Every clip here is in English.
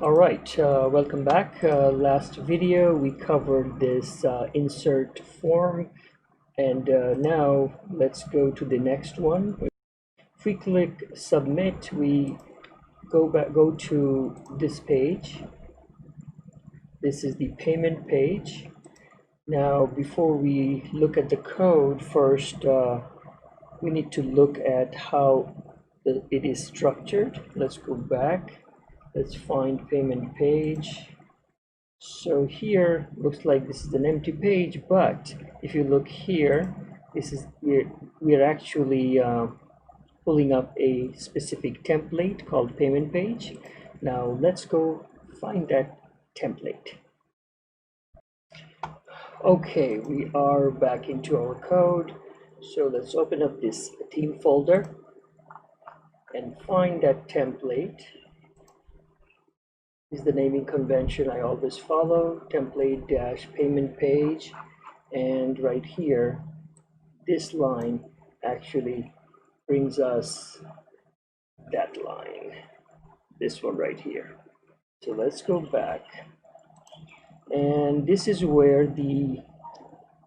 All right, welcome back. Last video we covered this insert form, and now let's go to the next one. If we click submit, we go to this page. This is the payment page. Now, before we look at the code, first we need to look at how it is structured. Let's go back. Let's find payment page. So here looks like this is an empty page, but if you look here, this is we're actually pulling up a specific template called payment page. Now let's go find that template. Okay, we are back into our code. So let's open up this theme folder and find that template. Is the naming convention I always follow, template dash payment page, and right here this line actually brings us that line, this one right here. So let's go back, and this is where the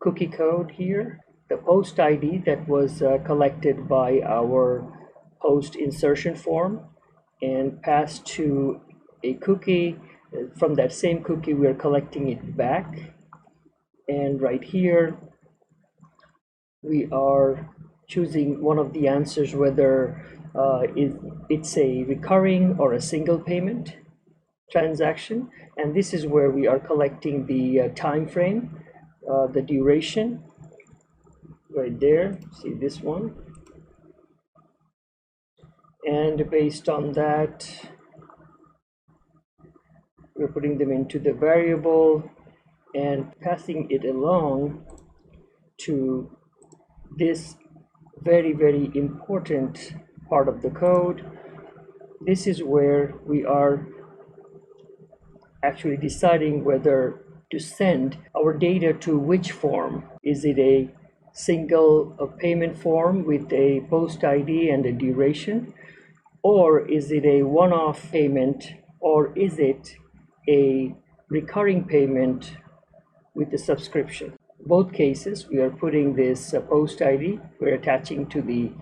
cookie code here, the post ID that was collected by our post insertion form and passed to a cookie. From that same cookie we are collecting it back, and right here we are choosing one of the answers, whether it's a recurring or a single payment transaction, and this is where we are collecting the time frame, the duration right there. See this one, and based on that we're putting them into the variable and passing it along to this very important part of the code. This is where we are actually deciding whether to send our data to which form. Is it a single payment form with a post ID and a duration, or is it a one-off payment, or is it a recurring payment with a subscription? Both cases we are putting this post ID, we're attaching to the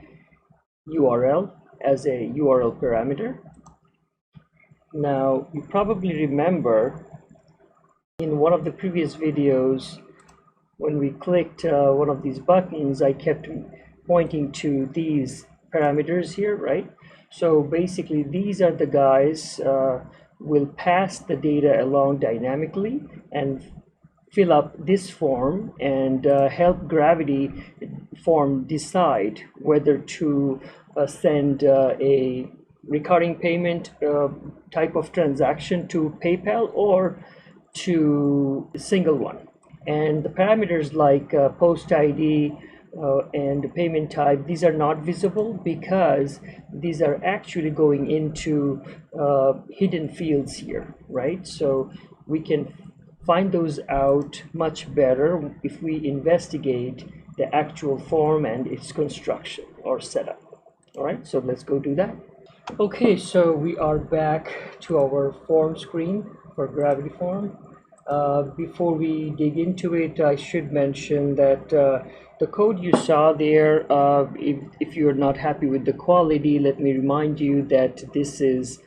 URL as a URL parameter. Now you probably remember in one of the previous videos when we clicked one of these buttons, I kept pointing to these parameters here, right? So basically these are the guys will pass the data along dynamically and fill up this form and help Gravity form decide whether to send a recurring payment type of transaction to PayPal or to a single one. And the parameters like post ID and payment type, these are not visible because these are actually going into hidden fields here, right? So we can find those out much better if we investigate the actual form and its construction or setup. All right, so let's go do that. Okay, so we are back to our form screen for Gravity form. Before we dig into it, I should mention that the code you saw there, if you're not happy with the quality, let me remind you that this is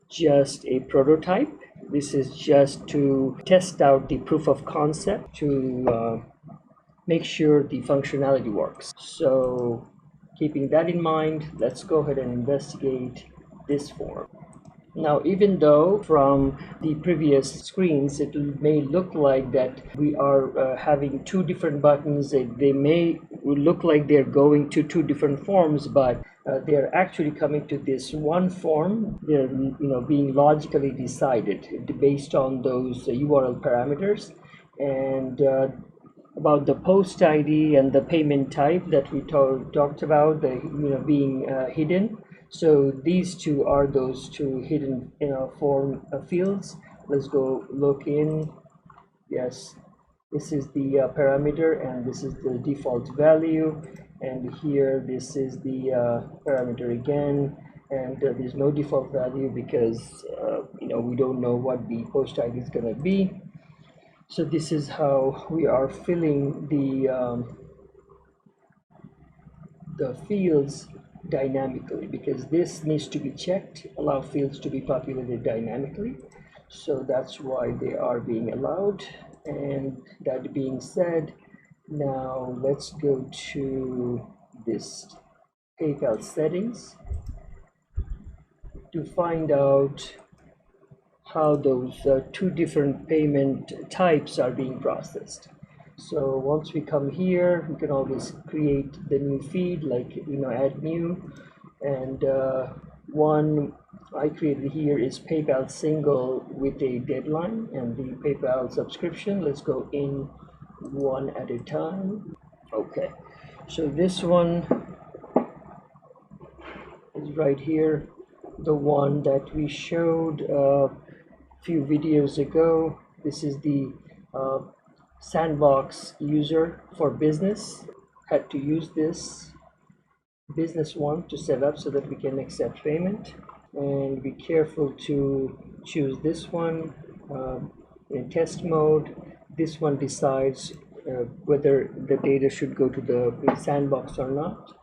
just a prototype. This is just to test out the proof of concept to make sure the functionality works. So keeping that in mind, let's go ahead and investigate this form. Now, even though from the previous screens it may look like that we are having two different buttons, they may look like they're going to two different forms, but they're actually coming to this one form. They're being logically decided based on those URL parameters. And about the post ID and the payment type that we talked about, the being hidden. So these two are those two hidden form fields. Let's go look in. Yes, this is the parameter and this is the default value, and here this is the parameter again, and there's no default value because we don't know what the post ID is going to be. So this is how we are filling the fields dynamically, because this needs to be checked, allow fields to be populated dynamically. So that's why they are being allowed. And that being said, now let's go to this PayPal settings to find out how those two different payment types are being processed. So once we come here, we can always create the new feed, like add new, and one I created here is PayPal single with a deadline, and the PayPal subscription. Let's go in one at a time. Okay, so this one is right here, the one that we showed a few videos ago. This is the Sandbox user for business. Had to use this business one to set up so that we can accept payment, and be careful to choose this one in test mode. This one decides whether the data should go to the Sandbox or not.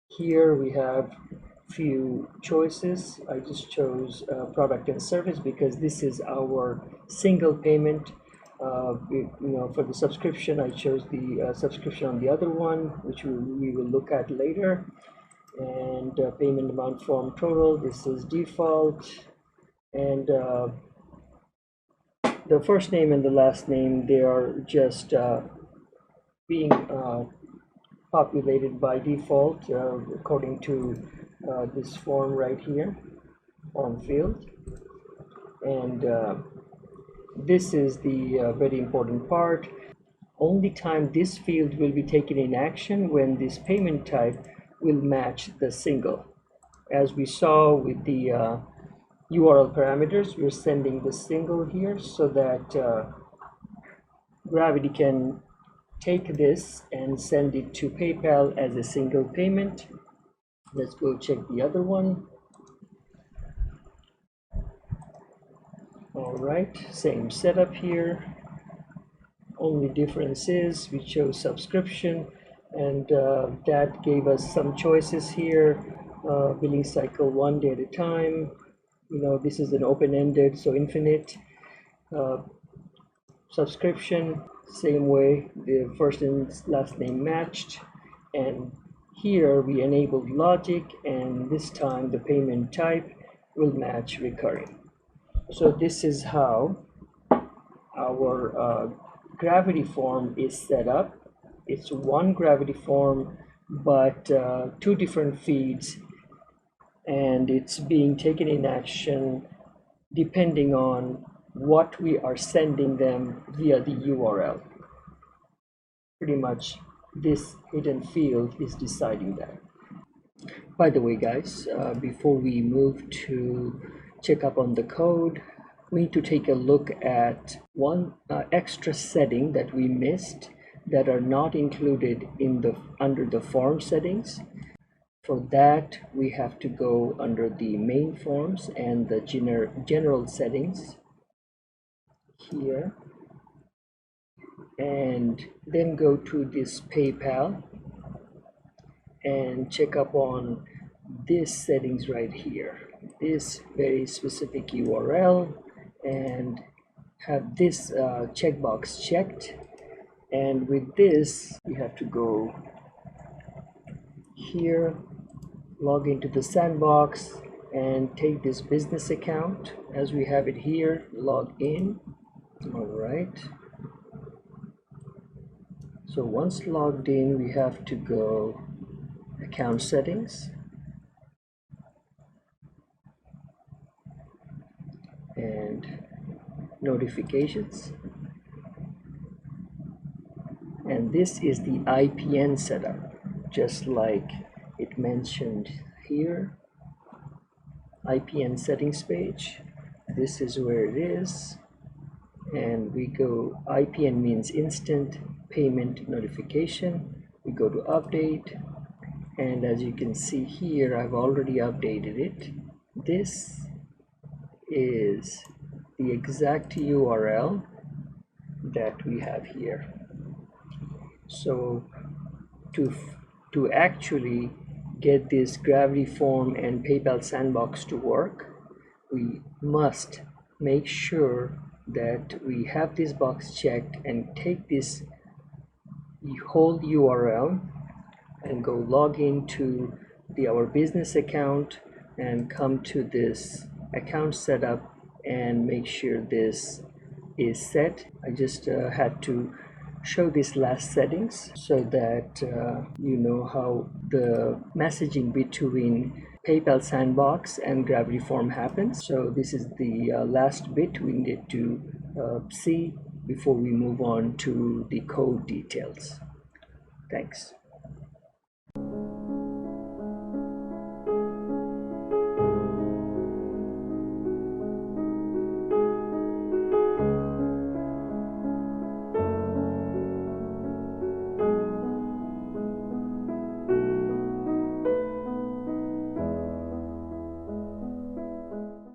Here we have few choices. I just chose product and service because this is our single payment. For the subscription, I chose the subscription on the other one, which we will look at later. And payment amount form total, this is default. And the first name and the last name, they are just being populated by default according to this form right here, form field. And this is the very important part. Only time this field will be taken in action when this payment type will match the single. As we saw with the URL parameters, we're sending the single here so that Gravity can take this and send it to PayPal as a single payment. Let's go check the other one. All right, same setup here. Only difference is we chose subscription, and that gave us some choices here. Billing cycle 1 day at a time. This is an open-ended, so infinite. Subscription, same way, the first and last name matched. And here we enabled logic, and this time the payment type will match recurring. So this is how our Gravity form is set up. It's one Gravity form, but two different feeds, and it's being taken in action depending on what we are sending them via the URL. Pretty much this hidden field is deciding that. By the way, guys, before we move to check up on the code, we need to take a look at one extra setting that we missed that are not included in under the form settings. For that, we have to go under the main forms and the general settings here, and then go to this PayPal and check up on this settings right here, this very specific URL, and have this checkbox checked. And with this, we have to go here, log into the Sandbox, and take this business account as we have it here, log in. All right, so once logged in, we have to go account settings and notifications, and this is the IPN setup, just like it mentioned here. IPN settings page, this is where it is, and we go, IPN means instant payment notification. We go to update, and as you can see here, I've already updated it. This is the exact URL that we have here. So to actually get this Gravity Form and PayPal Sandbox to work, we must make sure that we have this box checked and take this whole URL and go log into our business account and come to this account setup and make sure this is set. I just had to show these last settings so that you know how the messaging between PayPal Sandbox and Gravity Form happens. So this is the last bit we need to see before we move on to the code details. Thanks.